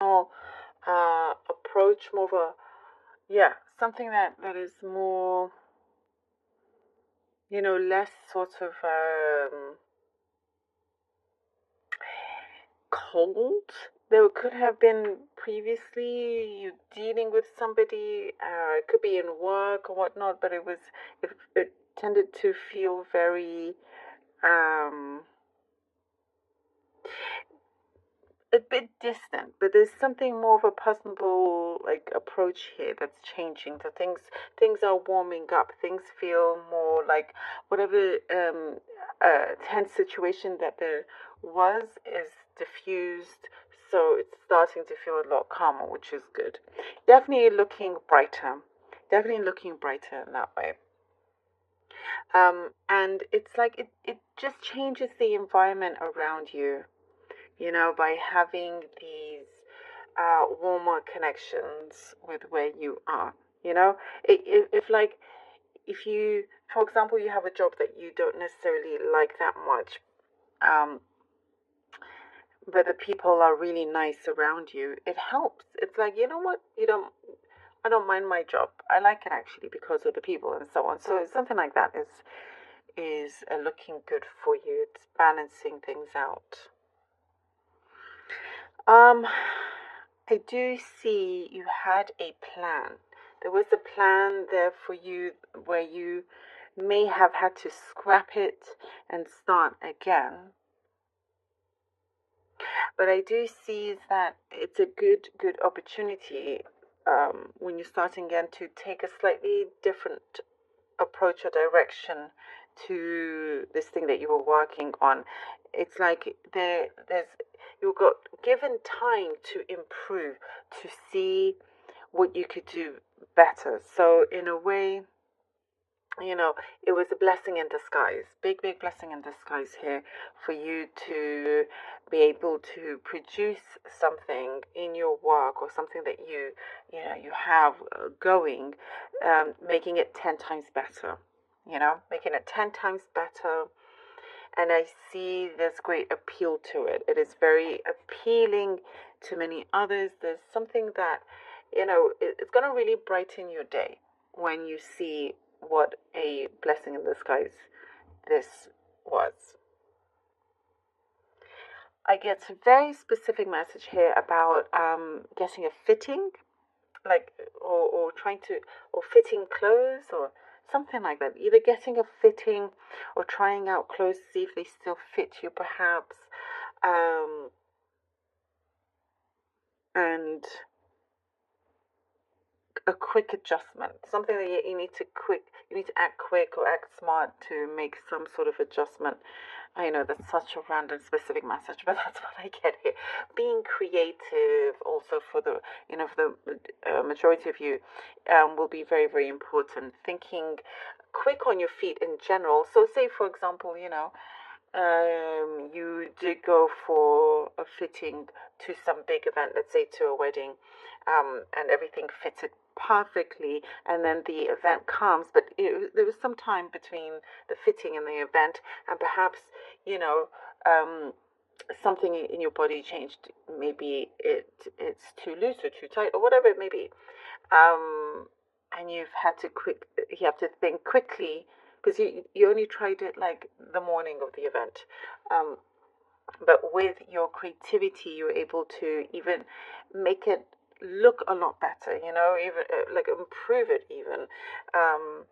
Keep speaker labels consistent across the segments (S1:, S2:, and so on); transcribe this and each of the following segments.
S1: personal approach, more of a, yeah, something that is more, less sort of cold. There could have been previously you dealing with somebody, it could be in work or whatnot, but it tended to feel very um, a bit distant, but there's something more of a personable like approach here that's changing. So things are warming up. Things feel more like whatever tense situation that there was is diffused. So it's starting to feel a lot calmer, which is good. Definitely looking brighter. Definitely looking brighter in that way. And it's like it just changes the environment around you, by having these warmer connections with where you are. If like, if you, for example, you have a job that you don't necessarily like that much, um, but the people are really nice around you, it helps. It's like, you know what, I don't mind my job. I like it actually because of the people and so on. So something like that is looking good for you. It's balancing things out. Um, I do see you had a plan. There was a plan there for you where you may have had to scrap it and start again. But I do see that it's a good opportunity when you're starting again to take a slightly different approach or direction to this thing that you were working on. It's like there's you got given time to improve, to see what you could do better. So in a way, it was a blessing in disguise, big blessing in disguise here for you to be able to produce something in your work or something that you have going, making it 10 times better, making it 10 times better. And I see there's great appeal to it. It is very appealing to many others. There's something that, it's going to really brighten your day when you see what a blessing in disguise this was. I get a very specific message here about getting a fitting, like, or trying to, or fitting clothes, or something like that. Either getting a fitting or trying out clothes to see if they still fit you, perhaps. And a quick adjustment, something that you need to act quick or act smart to make some sort of adjustment. I know that's such a random specific message, but that's what I get here. Being creative also for for the majority of you will be very, very important. Thinking quick on your feet in general. So say, for example, you did go for a fitting to some big event, let's say to a wedding, and everything fitted perfectly, and then the event comes, but there was some time between the fitting and the event, and perhaps, you know, um, something in your body changed. Maybe it's too loose or too tight or whatever it may be. And you have to think quickly because you only tried it like the morning of the event. Um, but with your creativity, you're able to even make it look a lot better, even like improve it even. Um,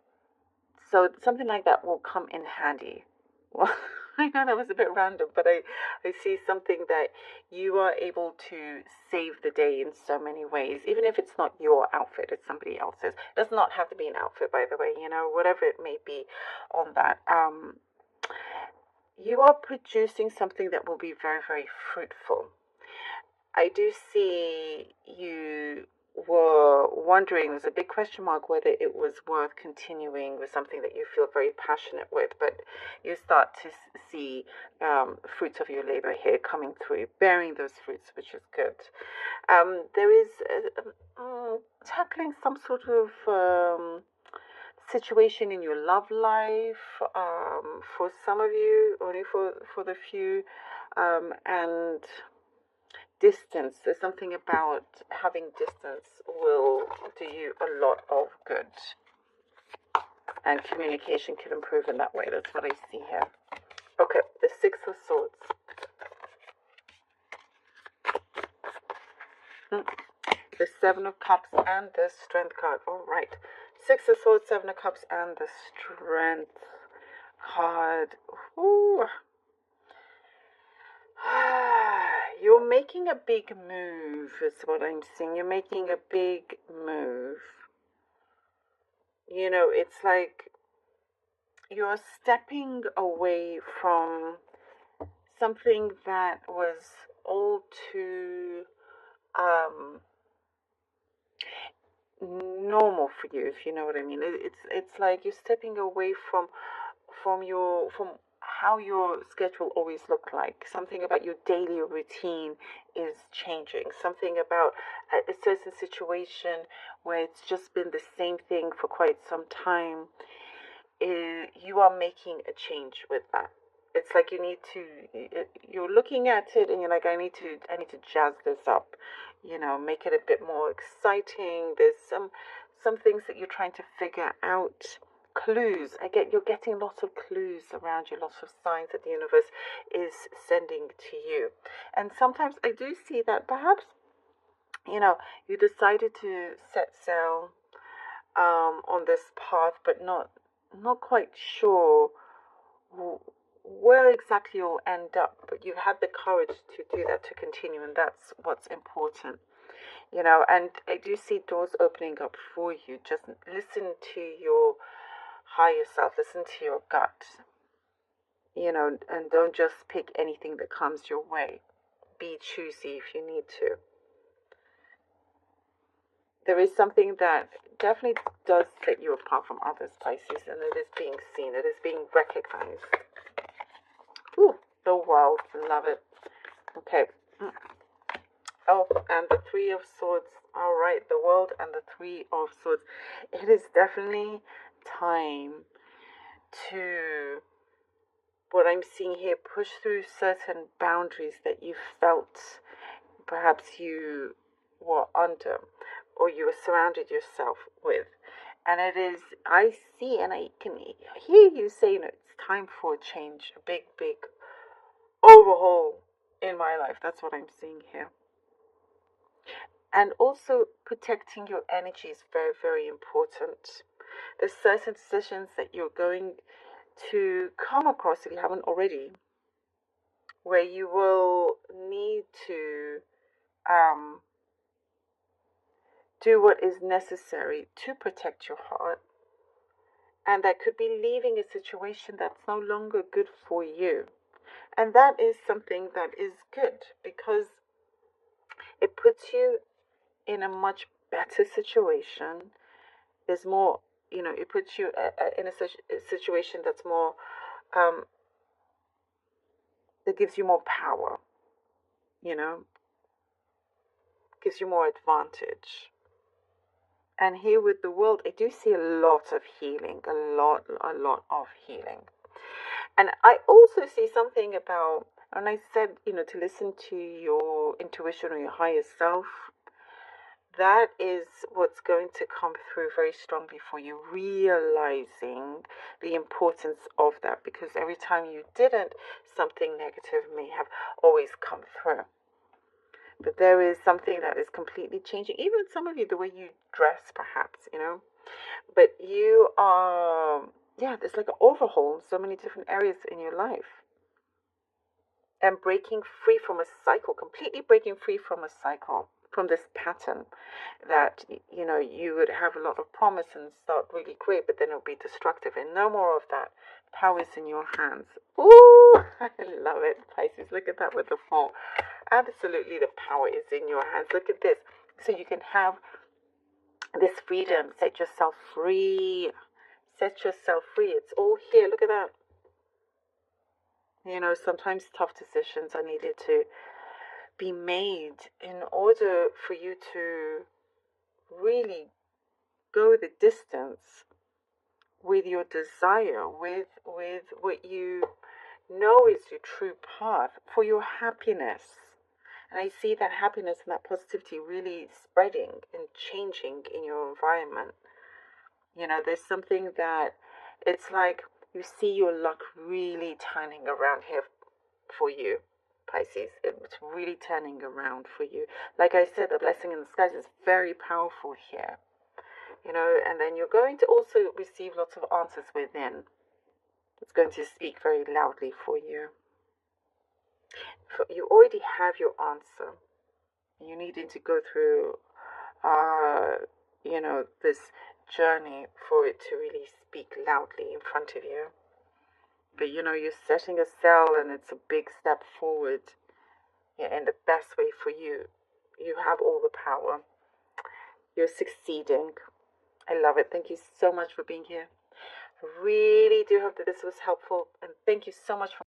S1: so something like that will come in handy. Well, I know that was a bit random, but I see something that you are able to save the day in so many ways. Even if it's not your outfit, it's somebody else's. It does not have to be an outfit, by the way, whatever it may be on that. You are producing something that will be very, very fruitful. I do see you were wondering, there's a big question mark whether it was worth continuing with something that you feel very passionate with, but you start to see fruits of your labor here coming through, bearing those fruits, which is good. There is tackling some sort of situation in your love life, for some of you, only for the few, and distance. There's something about having distance will do you a lot of good. And communication can improve in that way. That's what I see here. Okay, the Six of Swords. The Seven of Cups and the Strength card. All right. Six of Swords, Seven of Cups, and the Strength card. Ooh. You're making a big move, is what I'm seeing. You're making a big move. You know, it's like you're stepping away from something that was all too normal for you, if you know what I mean. It's like you're stepping away from how your schedule always looked like. Something about your daily routine is changing. Something about a certain situation where it's just been the same thing for quite some time. You are making a change with that. It's like you're looking at it and you're like, I need to jazz this up, make it a bit more exciting. There's some things that you're trying to figure out. Clues. You're getting lots of clues around you, lots of signs that the universe is sending to you. And sometimes I do see that perhaps, you decided to set sail on this path, but not quite sure where exactly you'll end up, but you've had the courage to do that, to continue, and that's what's important. And I do see doors opening up for you. Just listen to your higher self, listen to your gut, and don't just pick anything that comes your way. Be choosy if you need to. There is something that definitely does set you apart from others, Pisces, and it is being seen, it is being recognized. Ooh, the World, love it. Okay. Oh, and the Three of Swords. All right, the World and the Three of Swords. It is definitely time to, what I'm seeing here, push through certain boundaries that you felt perhaps you were under or you were surrounded yourself with. And it is, I see and I can hear you saying it's time for a change, a big, big overhaul in my life. That's what I'm seeing here. And also protecting your energy is very, very important. There's certain decisions that you're going to come across, if you haven't already, where you will need to do what is necessary to protect your heart. And that could be leaving a situation that's no longer good for you. And that is something that is good because it puts you in a much better situation. There's more, it puts you in a situation that's more, that gives you more power, gives you more advantage. And here with the World, I do see a lot of healing, a lot of healing. And I also see something about, and I said, to listen to your intuition or your higher self. That is what's going to come through very strongly for you, realizing the importance of that, because every time you didn't, something negative may have always come through. But there is something that is completely changing, even some of you, the way you dress, perhaps, But you are, there's like an overhaul in so many different areas in your life. And breaking free from a cycle, completely breaking free from a cycle, from this pattern that, you would have a lot of promise and start really great, but then it'll be destructive. And no more of that. Power is in your hands. Ooh, I love it, Pisces. Look at that with the Four. Absolutely, the power is in your hands. Look at this. So you can have this freedom. Set yourself free. Set yourself free. It's all here. Look at that. Sometimes tough decisions are needed to be made in order for you to really go the distance with your desire, with what you know is your true path, for your happiness. And I see that happiness and that positivity really spreading and changing in your environment. There's something that it's like you see your luck really turning around here for you, Pisces. It's really turning around for you. Like I said, the blessing in the skies is very powerful here. And then you're going to also receive lots of answers within. It's going to speak very loudly for you. You already have your answer. You needed to go through, this journey for it to really speak loudly in front of you. But you're setting a sail, and it's a big step forward, in the best way for you. You have all the power. You're succeeding. I love it. Thank you so much for being here. I really do hope that this was helpful, and thank you so much for